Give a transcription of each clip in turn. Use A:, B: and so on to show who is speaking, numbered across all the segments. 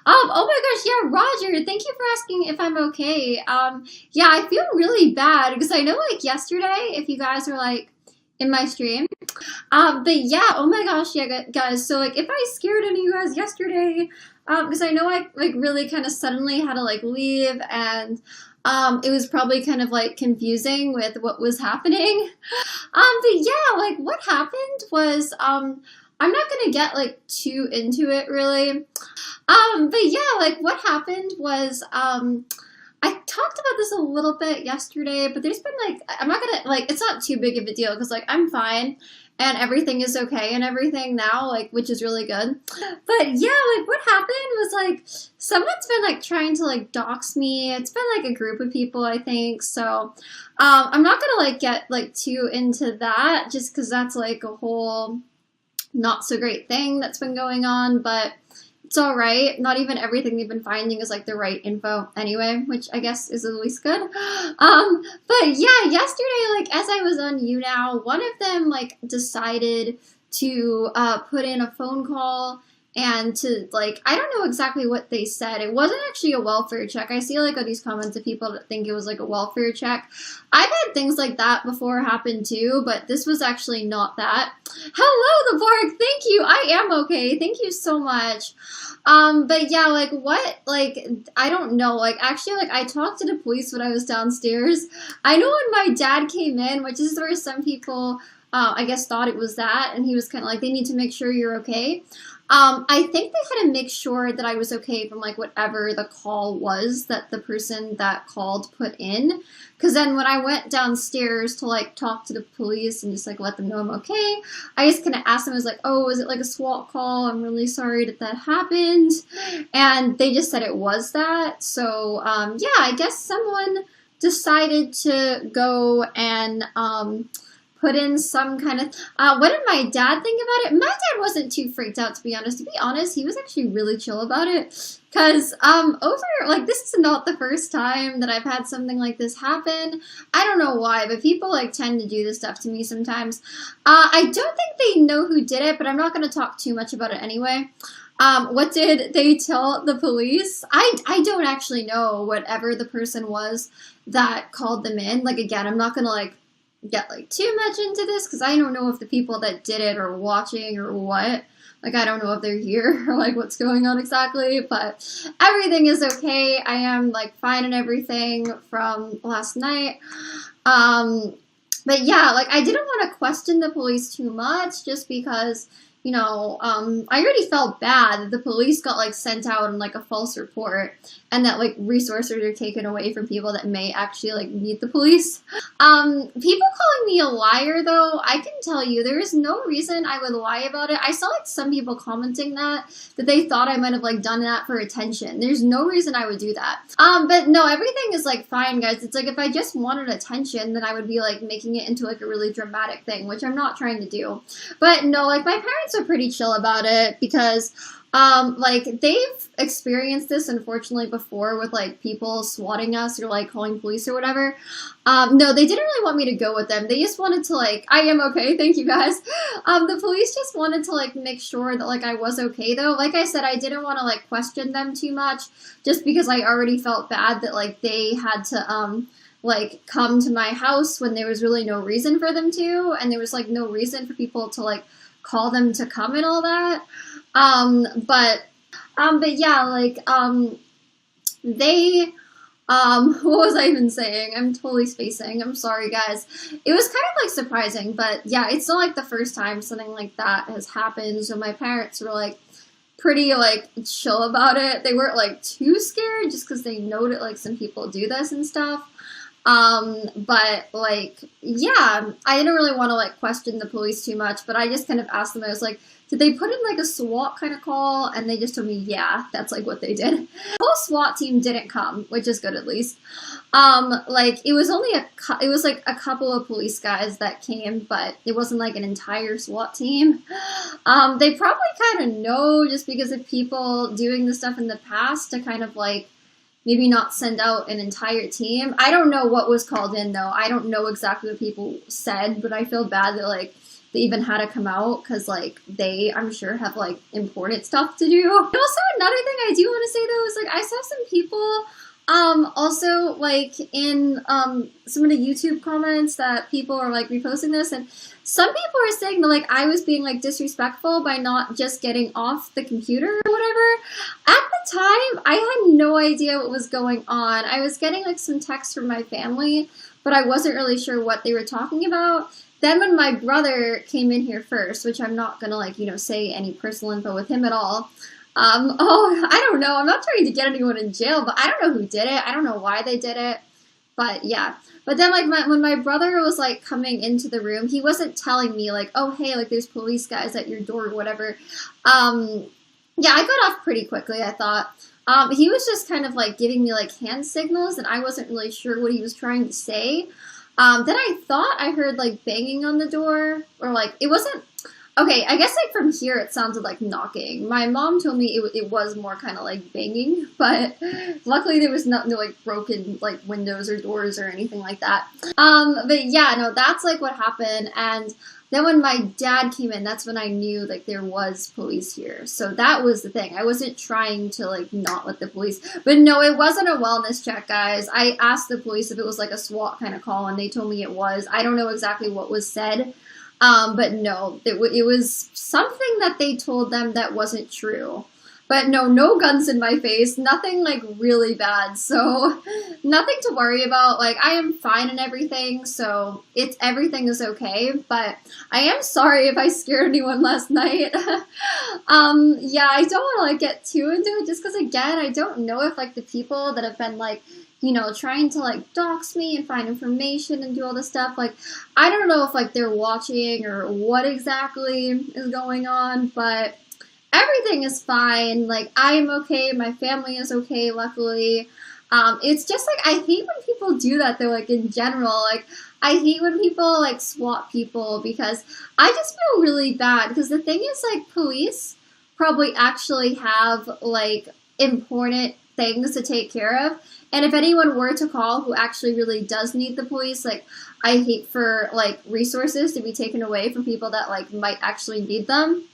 A: Oh my gosh, yeah, Roger, thank you for asking if I'm okay. Yeah, I feel really bad because I know like yesterday, if you guys were like in my stream, but yeah, oh my gosh, yeah, guys, so like if I scared any of you guys yesterday, because I know I like really kind of suddenly had to like leave and it was probably kind of like confusing with what was happening. But yeah, like what happened was, I'm not gonna get like too into it really. But yeah, like what happened was, I talked about this a little bit yesterday, but there's been like, I'm not gonna, like, it's not too big of a deal because like I'm fine and everything is okay and everything now, like, which is really good. But yeah, like what happened was like, someone's been like trying to like dox me. It's been like a group of people, I think. So, I'm not gonna like get like too into that just because that's like a whole not so great thing that's been going on, but it's all right. Not even everything they've been finding is like the right info anyway, which I guess is at least good. But yeah, yesterday, like as I was on YouNow, one of them like decided to put in a phone call and to like, I don't know exactly what they said. It wasn't actually a welfare check. I see like all these comments of people that think it was like a welfare check. I've had things like that before happen too, but this was actually not that. Hello, the Borg. Thank you. I am okay. Thank you so much. But yeah, like what, like, I don't know. Like, actually, like, I talked to the police when I was downstairs. I know when my dad came in, which is where some people, I guess, thought it was that, and he was kind of like, they need to make sure you're okay. I think they had to make sure that I was okay from like whatever the call was that the person that called put in. Because then when I went downstairs to like talk to the police and just like let them know I'm okay, I just kind of asked them, I was like, oh, is it like a SWAT call? I'm really sorry that that happened. And they just said it was that. So yeah, I guess someone decided to go and put in some kind of what did my dad think about it? My dad wasn't too freaked out, to be honest. To be honest, he was actually really chill about it because over like this is not the first time that I've had something like this happen. I don't know why, but people like tend to do this stuff to me sometimes. I don't think they know who did it, but I'm not going to talk too much about it anyway. What did they tell the police? I don't actually know whatever the person was that called them in. Like again, I'm not gonna like get like too much into this because I don't know if the people that did it are watching or what. Like I don't know if they're here or like what's going on exactly, but everything is okay. I am like fine and everything from last night. But yeah, like I didn't want to question the police too much just because you know, I already felt bad that the police got like sent out on like a false report and that like resources are taken away from people that may actually like need the police. People calling me a liar though, I can tell you there is no reason I would lie about it. I saw like some people commenting that they thought I might have like done that for attention. There's no reason I would do that. But no, everything is like fine, guys. It's like if I just wanted attention, then I would be like making it into like a really dramatic thing, which I'm not trying to do. But no, like my parents are pretty chill about it because like they've experienced this unfortunately before with like people swatting us or like calling police or whatever. No, they didn't really want me to go with them. They just wanted to like, I am okay, thank you guys. The police just wanted to like make sure that like I was okay though. Like I said, I didn't want to like question them too much just because I already felt bad that like they had to like come to my house when there was really no reason for them to, and there was like no reason for people to like call them to come and all that. But yeah, like, they, what was I even saying? I'm totally spacing. I'm sorry, guys. It was kind of, like, surprising, but yeah, it's not, like, the first time something like that has happened, so my parents were, like, pretty, like, chill about it. They weren't, like, too scared, just because they know that, like, some people do this and stuff. But, like, yeah, I didn't really want to, like, question the police too much, but I just kind of asked them, I was like, did they put in, like, a SWAT kind of call? And they just told me, yeah, that's, like, what they did. The whole SWAT team didn't come, which is good at least. Like, it was only like, a couple of police guys that came, but it wasn't, like, an entire SWAT team. They probably kind of know just because of people doing this stuff in the past to kind of, like, maybe not send out an entire team. I don't know what was called in, though. I don't know exactly what people said, but I feel bad that, like, they even had to come out because like they, I'm sure, have like important stuff to do. And also another thing I do want to say though is like I saw some people also like in some of the YouTube comments that people are like reposting this, and some people are saying that like I was being like disrespectful by not just getting off the computer or whatever. At the time, I had no idea what was going on. I was getting like some texts from my family, but I wasn't really sure what they were talking about. Then when my brother came in here first, which I'm not gonna like, you know, say any personal info with him at all. I don't know. I'm not trying to get anyone in jail, but I don't know who did it. I don't know why they did it. But yeah. But then like when my brother was like coming into the room, he wasn't telling me like, oh hey, like there's police guys at your door or whatever. Yeah, I got off pretty quickly, I thought. He was just kind of like giving me like hand signals, and I wasn't really sure what he was trying to say. Then I thought I heard like banging on the door, or like it wasn't. Okay, I guess like from here it sounded like knocking. My mom told me it was more kind of like banging, but luckily there was no like broken like windows or doors or anything like that. But yeah, no, that's like what happened. And then when my dad came in, that's when I knew like there was police here. So that was the thing. I wasn't trying to like not let the police, but no, it wasn't a wellness check, guys. I asked the police if it was like a SWAT kind of call, and they told me it was. I don't know exactly what was said. But no, it was something that they told them that wasn't true. But no guns in my face, nothing like really bad, so nothing to worry about. Like I am fine and everything, so everything is okay. But I am sorry if I scared anyone last night. Yeah, I don't want to like get too into it, just because again, I don't know if like the people that have been like, you know, trying to like dox me and find information and do all this stuff, like I don't know if like they're watching or what exactly is going on, but everything is fine. Like I am okay, my family is okay, luckily. It's just like I hate when people do that though, like in general. Like I hate when people like swat people, because I just feel really bad, because the thing is like police probably actually have like important things to take care of. And if anyone were to call who actually really does need the police, like I hate for like resources to be taken away from people that like might actually need them.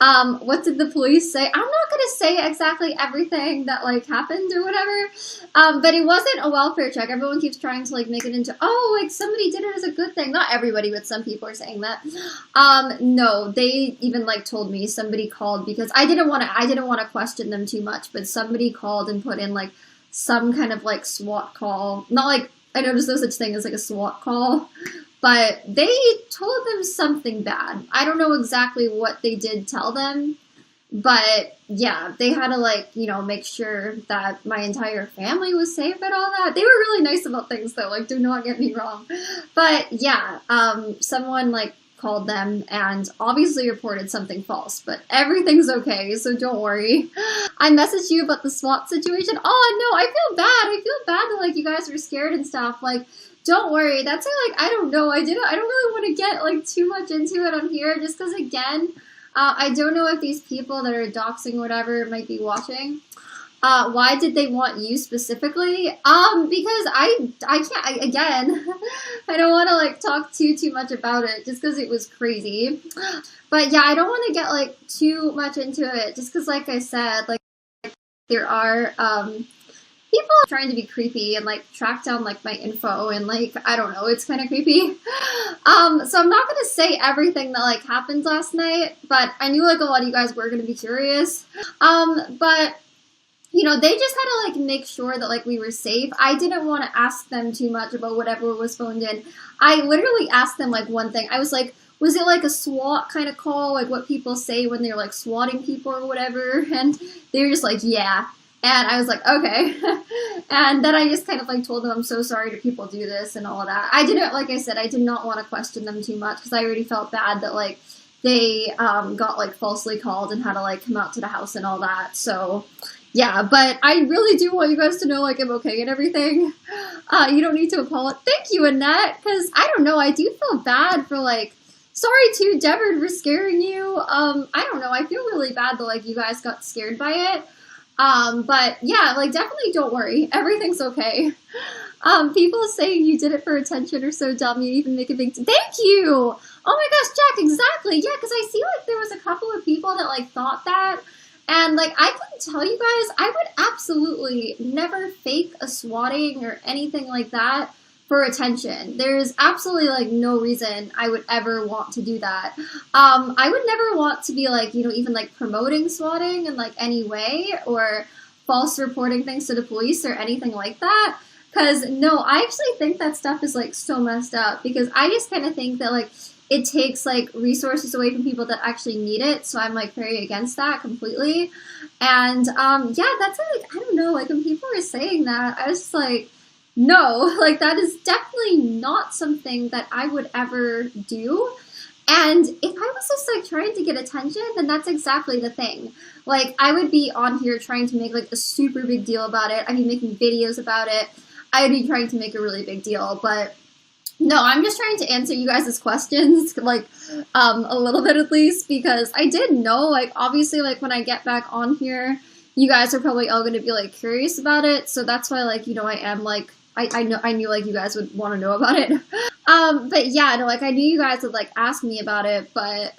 A: What did the police say? I'm not gonna say exactly everything that like happened or whatever. But it wasn't a welfare check. Everyone keeps trying to like make it into, oh, like somebody did it as a good thing. Not everybody, but some people are saying that. No, they even like told me somebody called, because I didn't want to question them too much, but somebody called and put in like some kind of like SWAT call. Not like, I noticed no such thing as like a SWAT call, but they told them something bad. I don't know exactly what they did tell them, but yeah, they had to like, you know, make sure that my entire family was safe and all that. They were really nice about things though, like do not get me wrong. But yeah, someone like called them and obviously reported something false, but everything's okay, so don't worry. I messaged you about the SWAT situation. Oh no, I feel bad. I feel bad that like you guys were scared and stuff. Like, don't worry. That's like, I don't know. I don't really want to get like too much into it on here, just because again, I don't know if these people that are doxing whatever might be watching. Why did they want you specifically? Because I can't, again, I don't want to like talk too much about it, just because it was crazy. But yeah, I don't want to get like too much into it, just because like I said, like there are people trying to be creepy and like track down like my info, and like I don't know, it's kind of creepy. So I'm not gonna say everything that like happened last night, but I knew like a lot of you guys were gonna be curious. But you know, they just had to like make sure that like we were safe. I didn't want to ask them too much about whatever was phoned in. I literally asked them like one thing. I was like, was it like a SWAT kind of call, like what people say when they're like swatting people or whatever? And they were just like, yeah. And I was like, okay. And then I just kind of like told them I'm so sorry that people do this and all of that. I didn't, like I said, I did not want to question them too much, because I already felt bad that like they got like falsely called and had to like come out to the house and all that. So yeah, but I really do want you guys to know like I'm okay and everything. You don't need to apologize. Thank you, Annette, because I don't know, I do feel bad for like, sorry to Devard for scaring you. I don't know, I feel really bad that like you guys got scared by it. But yeah, like definitely don't worry. Everything's okay. People saying you did it for attention are so dumb. You even make a big thank you. Oh my gosh, Jack, exactly. Yeah, because I see like there was a couple of people that like thought that. And like I can tell you guys, I would absolutely never fake a swatting or anything like that for attention. There's absolutely like no reason I would ever want to do that. I would never want to be like, even like promoting swatting in like any way or false reporting things to the police or anything like that. Because no, I actually think that stuff is like so messed up because I just kind of think that like it takes like resources away from people that actually need it. So I'm like very against that completely. And yeah, that's like, I don't know, like when people were saying that, I was just like, no, like that is definitely not something that I would ever do. And if I was just like trying to get attention, then that's exactly the thing. Like I would be on here trying to make like a super big deal about it. I'd be making videos about it. I'd be trying to make a really big deal, but no, I'm just trying to answer you guys' questions, like, a little bit at least, because I did know, like, obviously, like, when I get back on here, you guys are probably all going to be, like, curious about it, so that's why, like, I am, like, I knew, like, you guys would want to know about it. But yeah, no, like, I knew you guys would, like, ask me about it, but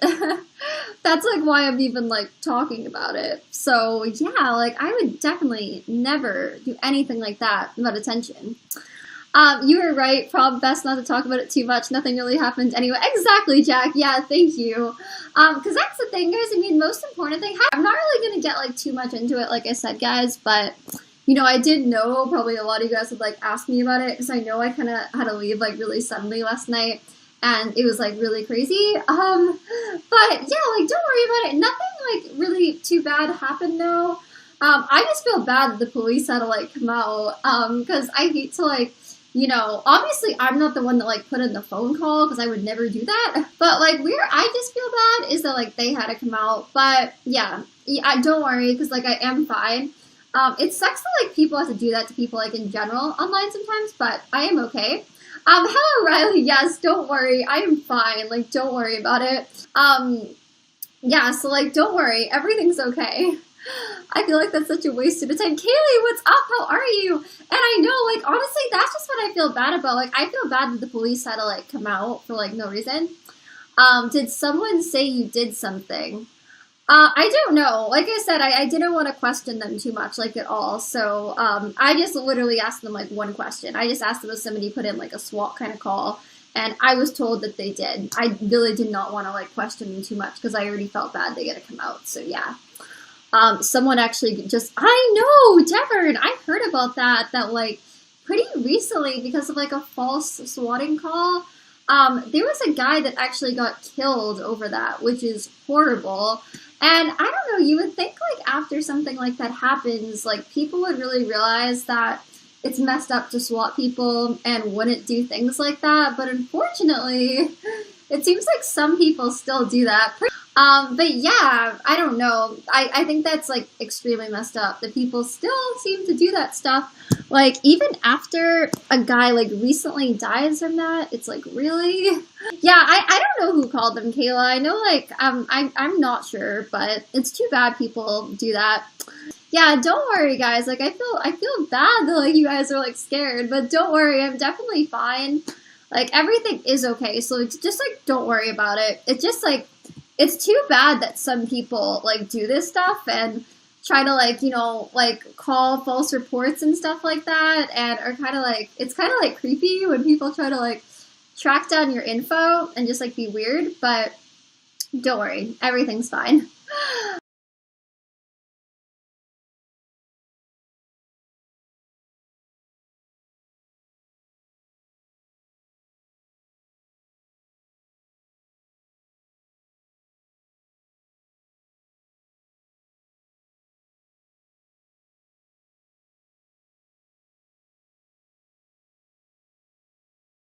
A: that's, like, why I'm even, like, talking about it. So, yeah, like, I would definitely never do anything like that about attention. You were right, probably best not to talk about it too much, nothing really happened anyway. Exactly, Jack, yeah, thank you. Because that's the thing, guys, I mean, most important thing, I'm not really going to get, like, too much into it, like I said, guys, but, I did know probably a lot of you guys would, like, ask me about it, because I know I kind of had to leave, like, really suddenly last night, and it was, like, really crazy. But, yeah, like, don't worry about it, nothing, like, really too bad happened, though. I just feel bad that the police had to, like, come out, because I hate to, like, obviously I'm not the one that, like, put in the phone call, because I would never do that, but, like, where I just feel bad is that, like, they had to come out, but, yeah, don't worry, because, like, I am fine. It sucks that, like, people have to do that to people, like, in general online sometimes, but I am okay. Hello, Riley, yes, don't worry, I am fine, like, don't worry about it. Yeah, so, like, don't worry, everything's okay. I feel like that's such a waste of time. Kaylee, what's up? How are you? And I know, like, honestly, that's just what I feel bad about. Like, I feel bad that the police had to, like, come out for, like, no reason. Did someone say you did something? I don't know. Like I said, I didn't want to question them too much, like, at all. So, I just literally asked them, like, one question. I just asked them if somebody put in, like, a SWAT kind of call. And I was told that they did. I really did not want to, like, question them too much because I already felt bad they gotta come out. So, yeah. Someone actually I know, Devern, I heard about that, like, pretty recently because of, like, a false swatting call. There was a guy that actually got killed over that, which is horrible. And I don't know, you would think, like, after something like that happens, like, people would really realize that it's messed up to swat people and wouldn't do things like that. But unfortunately, it seems like some people still do that. But yeah, I don't know. I think that's, like, extremely messed up that people still seem to do that stuff. Like, even after a guy, like, recently dies from that, it's like, really? Yeah, I don't know who called them, Kayla. I know, like, I'm not sure, but it's too bad people do that. Yeah, don't worry, guys. Like, I feel bad that, like, you guys are, like, scared, but don't worry, I'm definitely fine. Like, everything is okay, so it's just, like, don't worry about it. It's just, like, it's too bad that some people, like, do this stuff and try to, like, like, call false reports and stuff like that, and are kind of, like, it's kind of, like, creepy when people try to, like, track down your info and just, like, be weird, but don't worry, everything's fine.